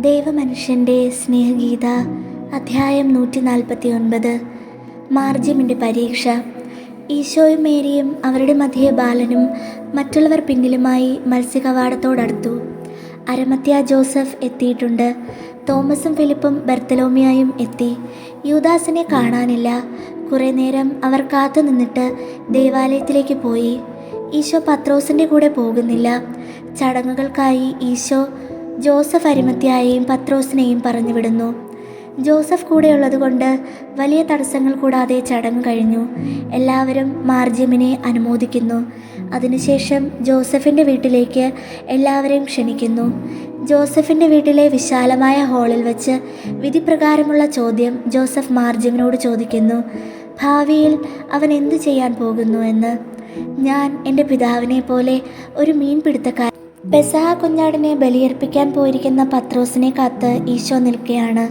ദൈവമനുഷ്യൻ്റെ സ്നേഹഗീത അധ്യായം 149. മാർജിമിൻ്റെ പരീക്ഷ. ഈശോയും മേരിയും അവരുടെ മധ്യേ ബാലനും മറ്റുള്ളവർ പിന്നിലുമായി മത്സ്യകവാടത്തോടടുത്തു. അരമത്യ ജോസഫ് എത്തിയിട്ടുണ്ട്. തോമസും ഫിലിപ്പും ബർത്തലോമിയായും എത്തി. യൂദാസിനെ കാണാനില്ല. കുറേ നേരം അവർ കാത്തു നിന്നിട്ട് ദേവാലയത്തിലേക്ക് പോയി. ഈശോ പത്രോസിൻ്റെ കൂടെ പോകുന്നില്ല. ചടങ്ങുകൾക്കായി ഈശോ ജോസഫ് അരിമത്യായെയും പത്രോസിനെയും പറഞ്ഞുവിടുന്നു. ജോസഫ് കൂടെയുള്ളതുകൊണ്ട് വലിയ തടസ്സങ്ങൾ കൂടാതെ ചടങ്ങ് കഴിഞ്ഞു. എല്ലാവരും മാർജിമിനെ അനുമോദിക്കുന്നു. അതിനുശേഷം ജോസഫിൻ്റെ വീട്ടിലേക്ക് എല്ലാവരെയും ക്ഷണിക്കുന്നു. ജോസഫിൻ്റെ വീട്ടിലെ വിശാലമായ ഹാളിൽ വച്ച് വിധിപ്രകാരമുള്ള ചോദ്യം ജോസഫ് മാർജിമിനോട് ചോദിക്കുന്നു. ഭാവിയിൽ അവൻ എന്തു ചെയ്യാൻ പോകുന്നു എന്ന്. ഞാൻ എൻ്റെ പിതാവിനെ പോലെ ഒരു മീൻപിടുത്തക്കാരൻ. പെസഹ കുഞ്ഞാടിനെ ബലിയർപ്പിക്കാൻ പോയിരിക്കുന്ന പത്രോസിനെ കാത്ത് ഈശോ നിൽക്കുകയാണ്.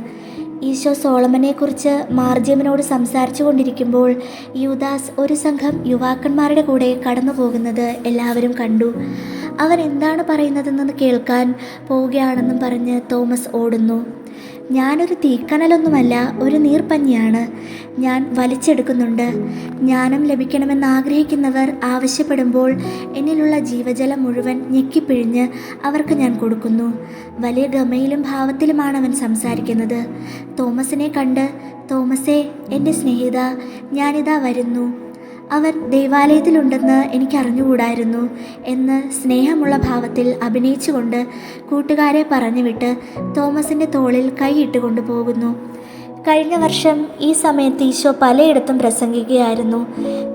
ഈശോ സോളമനെക്കുറിച്ച് മാർജിമിനോട് സംസാരിച്ചു കൊണ്ടിരിക്കുമ്പോൾ യൂദാസ് ഒരു സംഘം യുവാക്കന്മാരുടെ കൂടെ കടന്നു പോകുന്നത് എല്ലാവരും കണ്ടു. അവൻ എന്താണ് പറയുന്നതെന്ന് കേൾക്കാൻ പോവുകയാണെന്നും പറഞ്ഞ് തോമസ് ഓടുന്നു. ഞാനൊരു തീക്കനലൊന്നുമല്ല, ഒരു നീർപ്പഞ്ഞിയാണ്. ഞാൻ വലിച്ചെടുക്കുന്നുണ്ട്. ജ്ഞാനം ലഭിക്കണമെന്ന് ആഗ്രഹിക്കുന്നവർ ആവശ്യപ്പെടുമ്പോൾ എന്നിലുള്ള ജീവജലം മുഴുവൻ ഞെക്കിപ്പിഴിഞ്ഞ് അവർക്ക് ഞാൻ കൊടുക്കുന്നു. വലിയ ഗമയിലും ഭാവത്തിലുമാണ് അവൻ സംസാരിക്കുന്നത്. തോമസിനെ കണ്ട്, തോമസേ, എൻ്റെ സ്നേഹിത, ഞാനിതാ വരുന്നു. അവൻ ദേവാലയത്തിലുണ്ടെന്ന് എനിക്കറിഞ്ഞുകൂടായിരുന്നു എന്ന് സ്നേഹമുള്ള ഭാവത്തിൽ അഭിനയിച്ചുകൊണ്ട് കൂട്ടുകാരെ പറഞ്ഞുവിട്ട് തോമസിൻ്റെ തോളിൽ കൈയിട്ടുകൊണ്ട് പോകുന്നു. കഴിഞ്ഞ വർഷം ഈ സമയത്ത് ഈശോ പലയിടത്തും പ്രസംഗിക്കുകയായിരുന്നു.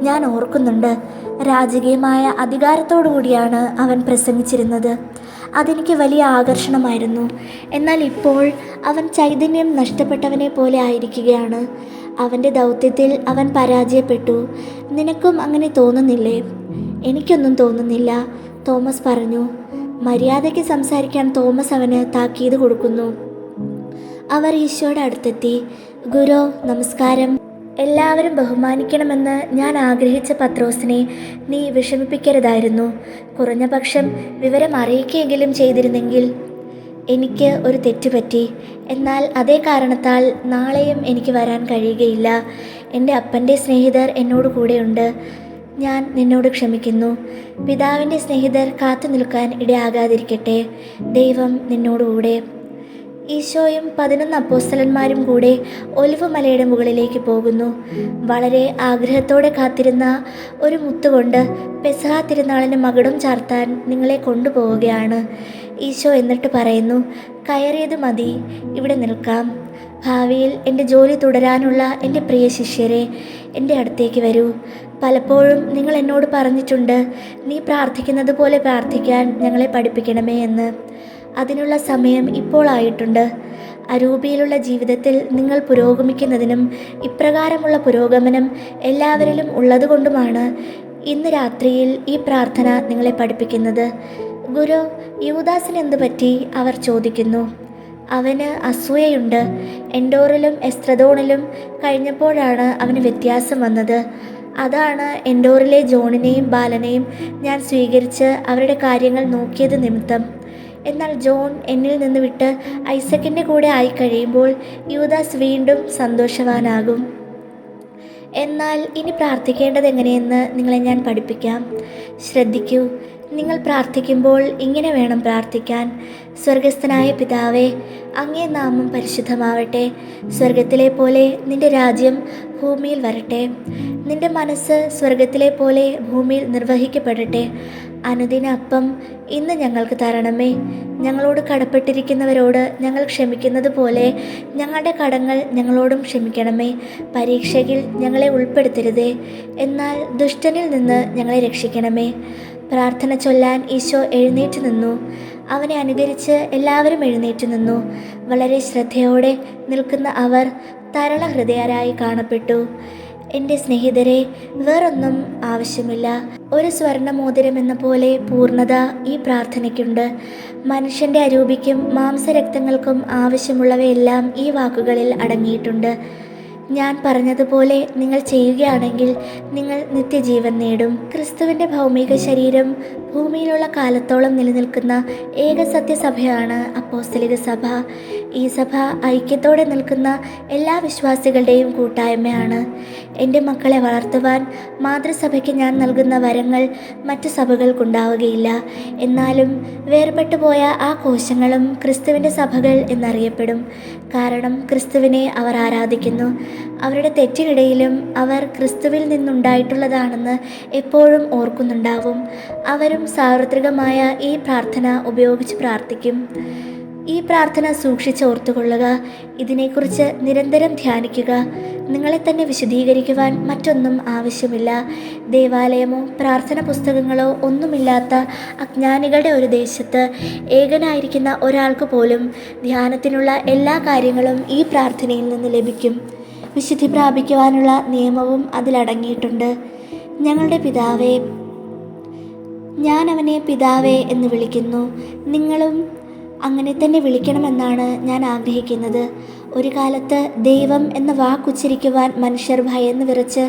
ഞാൻ ഓർക്കുന്നുണ്ട്. രാജകീയമായ അധികാരത്തോടു കൂടിയാണ് അവൻ പ്രസംഗിച്ചിരുന്നത്. അതെനിക്ക് വലിയ ആകർഷണമായിരുന്നു. എന്നാൽ ഇപ്പോൾ അവൻ ചൈതന്യം നഷ്ടപ്പെട്ടവനെ പോലെ ആയിരിക്കുകയാണ്. അവൻ്റെ ദൗത്യത്തിൽ അവൻ പരാജയപ്പെട്ടു. നിനക്കും അങ്ങനെ തോന്നുന്നില്ലേ? എനിക്കൊന്നും തോന്നുന്നില്ല, തോമസ് പറഞ്ഞു. മര്യാദയ്ക്ക് സംസാരിക്കാൻ തോമസ് അവന് താക്കീത് കൊടുക്കുന്നു. അവർ ഈശോയുടെ അടുത്തെത്തി. ഗുരു, നമസ്കാരം. എല്ലാവരും ബഹുമാനിക്കണമെന്ന് ഞാൻ ആഗ്രഹിച്ച പത്രോസിനെ നീ വിഷമിപ്പിക്കരുതായിരുന്നു. കുറഞ്ഞ പക്ഷം വിവരം അറിയിക്കുകയെങ്കിലും ചെയ്തിരുന്നെങ്കിൽ. എനിക്ക് ഒരു തെറ്റുപറ്റി. എന്നാൽ അതേ കാരണത്താൽ നാളെയും എനിക്ക് വരാൻ കഴിയുകയില്ല. എൻ്റെ അപ്പൻ്റെ സ്നേഹിതർ എന്നോട് കൂടെയുണ്ട്. ഞാൻ നിന്നോട് ക്ഷമിക്കുന്നു. പിതാവിൻ്റെ സ്നേഹിതർ കാത്തു നിൽക്കാൻ ഇടയാകാതിരിക്കട്ടെ. ദൈവം നിന്നോടുകൂടെ. ഈശോയും 11 അപ്പോസ്തലന്മാരും കൂടെ ഒലിവ് മലയുടെ മുകളിലേക്ക് പോകുന്നു. വളരെ ആഗ്രഹത്തോടെ കാത്തിരുന്ന ഒരു മുത്തുകൊണ്ട് പെസഹ തിരുനാളിന് മകുടം ചാർത്താൻ നിങ്ങളെ കൊണ്ടുപോവുകയാണ്. ഈശോ എന്നിട്ട് പറയുന്നു, കയറിയത് മതി, ഇവിടെ നിൽക്കാം. ഭാവിയിൽ എൻ്റെ ജോലി തുടരാനുള്ള എൻ്റെ പ്രിയ ശിഷ്യരെ, എൻ്റെ അടുത്തേക്ക് വരൂ. പലപ്പോഴും നിങ്ങൾ എന്നോട് പറഞ്ഞിട്ടുണ്ട്, നീ പ്രാർത്ഥിക്കുന്നത് പോലെ പ്രാർത്ഥിക്കാൻ ഞങ്ങളെ പഠിപ്പിക്കണമേ എന്ന്. അതിനുള്ള സമയം ഇപ്പോൾ ആയിട്ടുണ്ട്. അരൂപിയിലുള്ള ജീവിതത്തിൽ നിങ്ങൾ പുരോഗമിക്കുന്നതിനും ഇപ്രകാരമുള്ള പുരോഗമനം എല്ലാവരിലും ഉള്ളതുകൊണ്ടുമാണ് ഇന്ന് രാത്രിയിൽ ഈ പ്രാർത്ഥന നിങ്ങളെ പഠിപ്പിക്കുന്നത്. ഗുരു, യൂദാസിന് എന്തു പറ്റി? അവർ ചോദിക്കുന്നു. അവന് അസൂയയുണ്ട്. എൻഡോറിലും എസ്ത്രദോണിലും കഴിഞ്ഞപ്പോഴാണ് അവന് വ്യത്യാസം വന്നത്. അതാണ് എൻഡോറിലെ ജോണിനെയും ബാലനെയും ഞാൻ സ്വീകരിച്ച് അവരുടെ കാര്യങ്ങൾ നോക്കിയത് നിമിത്തം. എന്നാൽ ജോൺ എന്നിൽ നിന്ന് വിട്ട് ഐസക്കിൻ്റെ കൂടെ ആയിക്കഴിയുമ്പോൾ യൂദാസ് വീണ്ടും സന്തോഷവാനാകും. എന്നാൽ ഇനി പ്രാർത്ഥിക്കേണ്ടത് എങ്ങനെയെന്ന് നിങ്ങളെ ഞാൻ പഠിപ്പിക്കാം. ശ്രദ്ധിക്കൂ. നിങ്ങൾ പ്രാർത്ഥിക്കുമ്പോൾ ഇങ്ങനെ വേണം പ്രാർത്ഥിക്കാൻ. സ്വർഗസ്ഥനായ പിതാവേ, അങ്ങേ നാമം പരിശുദ്ധമാവട്ടെ. സ്വർഗത്തിലെ പോലെ നിൻ്റെ രാജ്യം ഭൂമിയിൽ വരട്ടെ. നിൻ്റെ മനസ്സ് സ്വർഗത്തിലെ പോലെ ഭൂമിയിൽ നിർവഹിക്കപ്പെടട്ടെ. അനുദിന അപ്പം ഇന്ന് ഞങ്ങൾക്ക് തരണമേ. ഞങ്ങളോട് കടപ്പെട്ടിരിക്കുന്നവരോട് ഞങ്ങൾ ക്ഷമിക്കുന്നത് പോലെ ഞങ്ങളുടെ കടങ്ങൾ ഞങ്ങളോടും ക്ഷമിക്കണമേ. പരീക്ഷയിൽ ഞങ്ങളെ ഉൾപ്പെടുത്തരുതേ, എന്നാൽ ദുഷ്ടനിൽ നിന്ന് ഞങ്ങളെ രക്ഷിക്കണമേ. പ്രാർത്ഥന ചൊല്ലാൻ ഈശോ എഴുന്നേറ്റ് നിന്നു. അവനെ അനുകരിച്ച് എല്ലാവരും എഴുന്നേറ്റ് നിന്നു. വളരെ ശ്രദ്ധയോടെ നിൽക്കുന്ന അവർ തരളഹൃദയരായി കാണപ്പെട്ടു. എൻ്റെ സ്നേഹിതരെ, വേറൊന്നും ആവശ്യമില്ല. ഒരു സ്വർണ്ണമോതിരം എന്ന പോലെ പൂർണ്ണത ഈ പ്രാർത്ഥനയ്ക്കുണ്ട്. മനുഷ്യൻ്റെ അരൂപിക്കും മാംസരക്തങ്ങൾക്കും ആവശ്യമുള്ളവയെല്ലാം ഈ വാക്കുകളിൽ അടങ്ങിയിട്ടുണ്ട്. ഞാൻ പറഞ്ഞതുപോലെ നിങ്ങൾ ചെയ്യുകയാണെങ്കിൽ നിങ്ങൾ നിത്യജീവൻ നേടും. ക്രിസ്തുവിൻ്റെ ഭൗമിക ശരീരം ഭൂമിയിലുള്ള കാലത്തോളം നിലനിൽക്കുന്ന ഏക സത്യസഭയാണ് അപ്പോസ്തലിക സഭ. ഈ സഭ ഐക്യത്തോടെ നിൽക്കുന്ന എല്ലാ വിശ്വാസികളുടെയും കൂട്ടായ്മയാണ്. എൻ്റെ മക്കളെ വളർത്തുവാൻ മാതൃസഭയ്ക്ക് ഞാൻ നൽകുന്ന വരങ്ങൾ മറ്റു സഭകൾക്കുണ്ടാവുകയില്ല. എന്നാലും വേർപെട്ടുപോയ ആ കോശങ്ങളും ക്രിസ്തുവിൻ്റെ സഭകൾ എന്നറിയപ്പെടും. കാരണം ക്രിസ്തുവിനെ അവർ ആരാധിക്കുന്നു. അവരുടെ തെറ്റിനിടയിലും അവർ ക്രിസ്തുവിൽ നിന്നുണ്ടായിട്ടുള്ളതാണെന്ന് എപ്പോഴും ഓർക്കുന്നുണ്ടാവും. അവരും സാർവത്രികമായ ഈ പ്രാർത്ഥന ഉപയോഗിച്ച് പ്രാർത്ഥിക്കും. ഈ പ്രാർത്ഥന സൂക്ഷിച്ചോർത്തുകൊള്ളുക. ഇതിനെക്കുറിച്ച് നിരന്തരം ധ്യാനിക്കുക. നിങ്ങളെ തന്നെ വിശദീകരിക്കുവാൻ മറ്റൊന്നും ആവശ്യമില്ല. ദേവാലയമോ പ്രാർത്ഥന പുസ്തകങ്ങളോ ഒന്നുമില്ലാത്ത അജ്ഞാനികളുടെ ഒരു ദേശത്ത് ഏകനായിരിക്കുന്ന ഒരാൾക്ക് പോലും ധ്യാനത്തിനുള്ള എല്ലാ കാര്യങ്ങളും ഈ പ്രാർത്ഥനയിൽ നിന്ന് ലഭിക്കും. വിശുദ്ധി പ്രാപിക്കുവാനുള്ള നിയമവും അതിലടങ്ങിയിട്ടുണ്ട്. ഞങ്ങളുടെ പിതാവേ, ഞാൻ അവനെ പിതാവേ എന്ന് വിളിക്കുന്നു. നിങ്ങളും അങ്ങനെ തന്നെ വിളിക്കണമെന്നാണ് ഞാൻ ആഗ്രഹിക്കുന്നത്. ഒരു കാലത്ത് ദൈവം എന്ന വാക്കുച്ചരിക്കുവാൻ മനുഷ്യർ ഭയന്ന് വിറച്ച്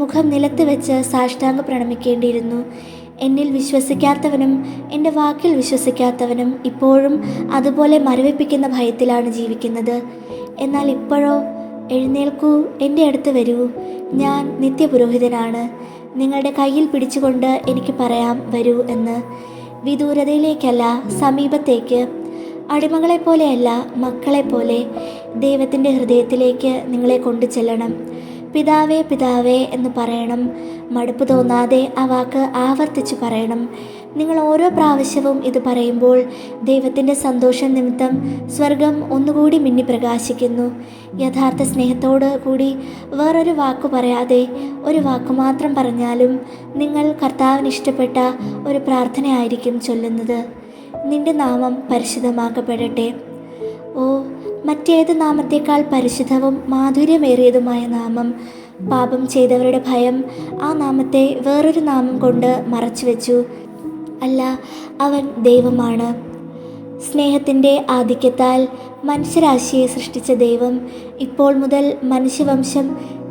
മുഖം നിലത്ത് വെച്ച് സാഷ്ടാംഗ പ്രണമിക്കേണ്ടിയിരുന്നു. എന്നിൽ വിശ്വസിക്കാത്തവനും എൻ്റെ വാക്കിൽ വിശ്വസിക്കാത്തവനും ഇപ്പോഴും അതുപോലെ മരവിപ്പിക്കുന്ന ഭയത്തിലാണ് ജീവിക്കുന്നത്. എന്നാൽ ഇപ്പോഴോ, എഴുന്നേൽക്കൂ, എൻ്റെ അടുത്ത് വരൂ. ഞാൻ നിത്യപുരോഹിതനാണ്. നിങ്ങളുടെ കയ്യിൽ പിടിച്ചുകൊണ്ട് എനിക്ക് പറയാം, വരൂ എന്ന്. വിദൂരതയിലേക്കല്ല, സമീപത്തേക്ക്. അടിമകളെപ്പോലെയല്ല, മക്കളെപ്പോലെ ദൈവത്തിൻ്റെ ഹൃദയത്തിലേക്ക് നിങ്ങളെ കൊണ്ടു ചെല്ലണം. പിതാവേ പിതാവേ എന്ന് പറയണം. മടുപ്പ് തോന്നാതെ ആ വാക്ക് ആവർത്തിച്ച് പറയണം. നിങ്ങൾ ഓരോ പ്രാവശ്യവും ഇത് പറയുമ്പോൾ ദൈവത്തിൻ്റെ സന്തോഷം നിമിത്തം സ്വർഗം ഒന്നുകൂടി മിന്നി പ്രകാശിക്കുന്നു. യഥാർത്ഥ സ്നേഹത്തോട് കൂടി വേറൊരു വാക്കു പറയാതെ ഒരു വാക്ക് മാത്രം പറഞ്ഞാലും നിങ്ങൾ കർത്താവിന് ഇഷ്ടപ്പെട്ട ഒരു പ്രാർത്ഥനയായിരിക്കും ചൊല്ലുന്നത്. നിന്റെ നാമം പരിശുദ്ധമാക്കപ്പെടട്ടെ. ഓ, മറ്റേത് നാമത്തേക്കാൾ പരിശുദ്ധവും മാധുര്യമേറിയതുമായ നാമം. പാപം ചെയ്തവരുടെ ഭയം ആ നാമത്തെ വേറൊരു നാമം കൊണ്ട് മറച്ചു വെച്ചു. അല്ല, അവൻ ദൈവമാണ്. സ്നേഹത്തിൻ്റെ ആധിക്യത്താൽ മനുഷ്യരാശിയെ സൃഷ്ടിച്ച ദൈവം ഇപ്പോൾ മുതൽ മനുഷ്യവംശം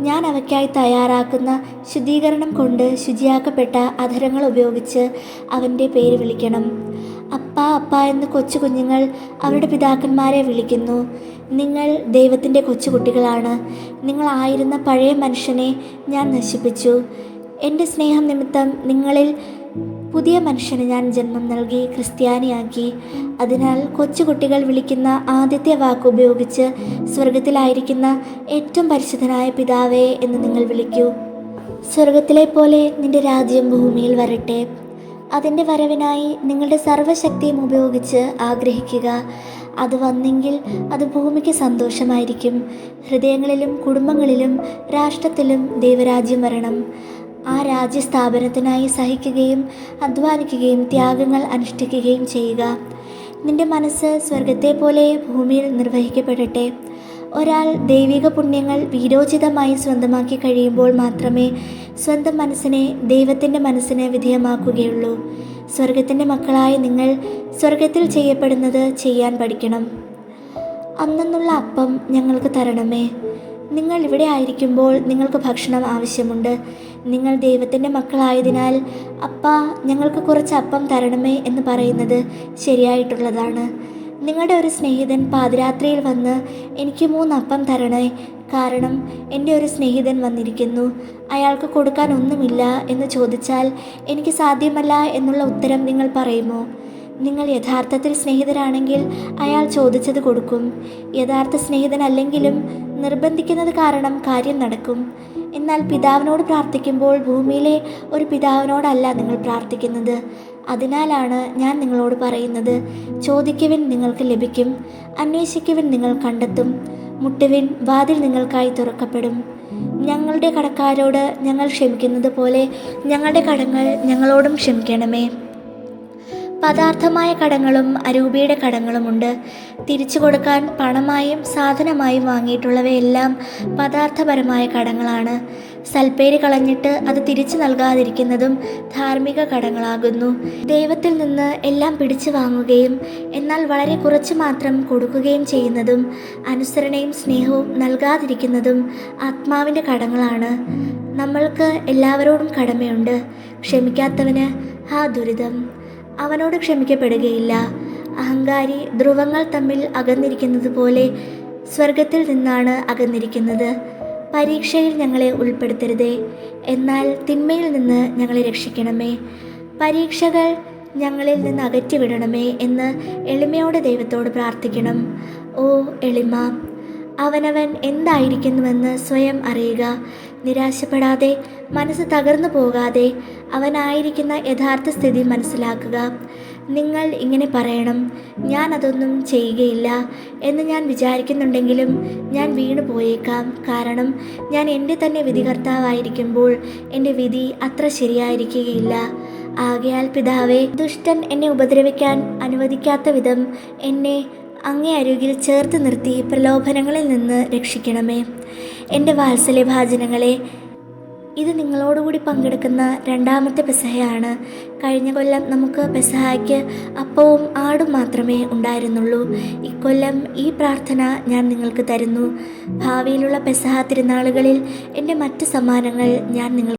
ഞാൻ അവയ്ക്കായി തയ്യാറാക്കുന്ന ശുദ്ധീകരണം കൊണ്ട് ശുചിയാക്കപ്പെട്ട അധരങ്ങൾ ഉപയോഗിച്ച് അവൻ്റെ പേര് വിളിക്കണം. അപ്പ അപ്പ എന്ന് കൊച്ചു കുഞ്ഞുങ്ങൾ അവരുടെ പിതാക്കന്മാരെ വിളിക്കുന്നു. നിങ്ങൾ ദൈവത്തിൻ്റെ കൊച്ചുകുട്ടികളാണ്. നിങ്ങളായിരുന്ന പഴയ മനുഷ്യനെ ഞാൻ നശിപ്പിച്ചു. എൻ്റെ സ്നേഹം നിമിത്തം നിങ്ങളിൽ പുതിയ മനുഷ്യന് ഞാൻ ജന്മം നൽകി, ക്രിസ്ത്യാനിയാക്കി. അതിനാൽ കൊച്ചുകുട്ടികൾ വിളിക്കുന്ന ആദ്യത്തെ വാക്ക് ഉപയോഗിച്ച് സ്വർഗത്തിലായിരിക്കുന്ന ഏറ്റവും പരിശുദ്ധനായ പിതാവേ എന്ന് നിങ്ങൾ വിളിക്കൂ. സ്വർഗത്തിലെ പോലെ നിന്റെ രാജ്യം ഭൂമിയിൽ വരട്ടെ. അതിൻ്റെ വരവിനായി നിങ്ങളുടെ സർവ്വശക്തിയും ഉപയോഗിച്ച് ആഗ്രഹിക്കുക. അത് വന്നെങ്കിൽ അത് ഭൂമിക്ക് സന്തോഷമായിരിക്കും. ഹൃദയങ്ങളിലും കുടുംബങ്ങളിലും രാഷ്ട്രത്തിലും ദൈവരാജ്യം വരണം. ആ രാജ്യസ്ഥാപനത്തിനായി സഹിക്കുകയും അധ്വാനിക്കുകയും ത്യാഗങ്ങൾ അനുഷ്ഠിക്കുകയും ചെയ്യുക. നിന്റെ മനസ്സ് സ്വർഗത്തെ പോലെ ഭൂമിയിൽ നിർവഹിക്കപ്പെടട്ടെ. ഒരാൾ ദൈവിക പുണ്യങ്ങൾ വീരോചിതമായി സ്വന്തമാക്കി കഴിയുമ്പോൾ മാത്രമേ സ്വന്തം മനസ്സിനെ ദൈവത്തിൻ്റെ മനസ്സിന് വിധേയമാക്കുകയുള്ളൂ. സ്വർഗത്തിൻ്റെ മക്കളായ നിങ്ങൾ സ്വർഗത്തിൽ ചെയ്യപ്പെടുന്നത് ചെയ്യാൻ പഠിക്കണം. അന്നുള്ള അപ്പം ഞങ്ങൾക്ക് തരണമേ. നിങ്ങൾ ഇവിടെ ആയിരിക്കുമ്പോൾ നിങ്ങൾക്ക് ഭക്ഷണം ആവശ്യമുണ്ട്. നിങ്ങൾ ദൈവത്തിൻ്റെ മക്കളായതിനാൽ അപ്പാ ഞങ്ങൾക്ക് കുറച്ച് അപ്പം തരണമേ എന്ന് പറയുന്നത് ശരിയായിട്ടുള്ളതാണ്. നിങ്ങളുടെ ഒരു സ്നേഹിതൻ പാതിരാത്രിയിൽ വന്ന് എനിക്ക് 3 അപ്പം തരണേ, കാരണം എൻ്റെ ഒരു സ്നേഹിതൻ വന്നിരിക്കുന്നു, അയാൾക്ക് കൊടുക്കാൻ ഒന്നുമില്ല എന്ന് ചോദിച്ചാൽ എനിക്ക് സാധ്യമല്ല എന്നുള്ള ഉത്തരം നിങ്ങൾ പറയുമോ? നിങ്ങൾ യഥാർത്ഥത്തിൽ സ്നേഹിതരാണെങ്കിൽ അയാൾ ചോദിച്ചത് കൊടുക്കും. യഥാർത്ഥ സ്നേഹിതനല്ലെങ്കിലും നിർബന്ധിക്കുന്നത് കാരണം കാര്യം നടക്കും. എന്നാൽ പിതാവിനോട് പ്രാർത്ഥിക്കുമ്പോൾ ഭൂമിയിലെ ഒരു പിതാവിനോടല്ല നിങ്ങൾ പ്രാർത്ഥിക്കുന്നത്. അതിനാലാണ് ഞാൻ നിങ്ങളോട് പറയുന്നത്, ചോദിക്കുവിൻ നിങ്ങൾക്ക് ലഭിക്കും, അന്വേഷിക്കുവിൻ നിങ്ങൾ കണ്ടെത്തും, മുട്ടുവിൻ വാതിൽ നിങ്ങൾക്കായി തുറക്കപ്പെടും. ഞങ്ങളുടെ കടക്കാരോട് ഞങ്ങൾ ക്ഷമിക്കുന്നത് പോലെ ഞങ്ങളുടെ കടങ്ങൾ ഞങ്ങളോടും ക്ഷമിക്കണമേ. പദാർത്ഥമായ കടങ്ങളും അരൂപിയുടെ കടങ്ങളുമുണ്ട്. തിരിച്ചു കൊടുക്കാൻ പണമായും സാധനമായും വാങ്ങിയിട്ടുള്ളവയെല്ലാം പദാർത്ഥപരമായ കടങ്ങളാണ്. സൽപ്പേര് കളഞ്ഞിട്ട് അത് തിരിച്ചു നൽകാതിരിക്കുന്നതും ധാർമ്മിക കടങ്ങളാകുന്നു. ദൈവത്തിൽ നിന്ന് എല്ലാം പിടിച്ചു വാങ്ങുകയും എന്നാൽ വളരെ കുറച്ച് മാത്രം കൊടുക്കുകയും ചെയ്യുന്നതും അനുസരണയും സ്നേഹവും നൽകാതിരിക്കുന്നതും ആത്മാവിൻ്റെ കടങ്ങളാണ്. നമ്മൾക്ക് എല്ലാവരോടും കടമയുണ്ട്. ക്ഷമിക്കാത്തവന് ആ ദുരിതം, അവനോട് ക്ഷമിക്കപ്പെടുകയില്ല. അഹങ്കാരി ധ്രുവങ്ങൾ തമ്മിൽ അകന്നിരിക്കുന്നത് പോലെ സ്വർഗത്തിൽ നിന്നാണ് അകന്നിരിക്കുന്നത്. പരീക്ഷയിൽ ഞങ്ങളെ ഉൾപ്പെടുത്തരുതേ, എന്നാൽ തിന്മയിൽ നിന്ന് ഞങ്ങളെ രക്ഷിക്കണമേ. പരീക്ഷകൾ ഞങ്ങളിൽ നിന്ന് അകറ്റിവിടണമേ എന്ന് എളിമയോടെ ദൈവത്തോട് പ്രാർത്ഥിക്കണം. ഓ എളിമ, അവനവൻ എന്തായിരിക്കുന്നുവെന്ന് സ്വയം അറിയുക. നിരാശപ്പെടാതെ, മനസ്സ് തകർന്നു പോകാതെ അവനായിരിക്കുന്ന യഥാർത്ഥ സ്ഥിതി മനസ്സിലാക്കുക. നിങ്ങൾ ഇങ്ങനെ പറയണം: ഞാൻ അതൊന്നും ചെയ്യുകയില്ല എന്ന് ഞാൻ വിചാരിക്കുന്നുണ്ടെങ്കിലും ഞാൻ വീണു പോയേക്കാം. കാരണം ഞാൻ എൻ്റെ തന്നെ വിധികർത്താവായിരിക്കുമ്പോൾ എൻ്റെ വിധി അത്ര ശരിയായിരിക്കുകയില്ല. ആകയാൽ പിതാവേ, ദുഷ്ടൻ എന്നെ ഉപദ്രവിക്കാൻ അനുവദിക്കാത്ത വിധം എന്നെ അങ്ങേ അരികിൽ ചേർത്ത് നിർത്തി പ്രലോഭനങ്ങളിൽ നിന്ന് രക്ഷിക്കണമേ. എൻ്റെ വാത്സല്യഭാജനങ്ങളെ, ഇത് നിങ്ങളോടുകൂടി പങ്കെടുക്കുന്ന രണ്ടാമത്തെ പെസഹയാണ്. കഴിഞ്ഞ കൊല്ലം നമുക്ക് പെസഹായ്ക്ക് അപ്പവും ആടും മാത്രമേ ഉണ്ടായിരുന്നുള്ളൂ. ഇക്കൊല്ലം ഈ പ്രാർത്ഥന ഞാൻ നിങ്ങൾക്ക് തരുന്നു. ഭാവിയിലുള്ള പെസഹ തിരുനാളുകളിൽ എൻ്റെ മറ്റ് സമ്മാനങ്ങൾ ഞാൻ നിങ്ങൾക്ക്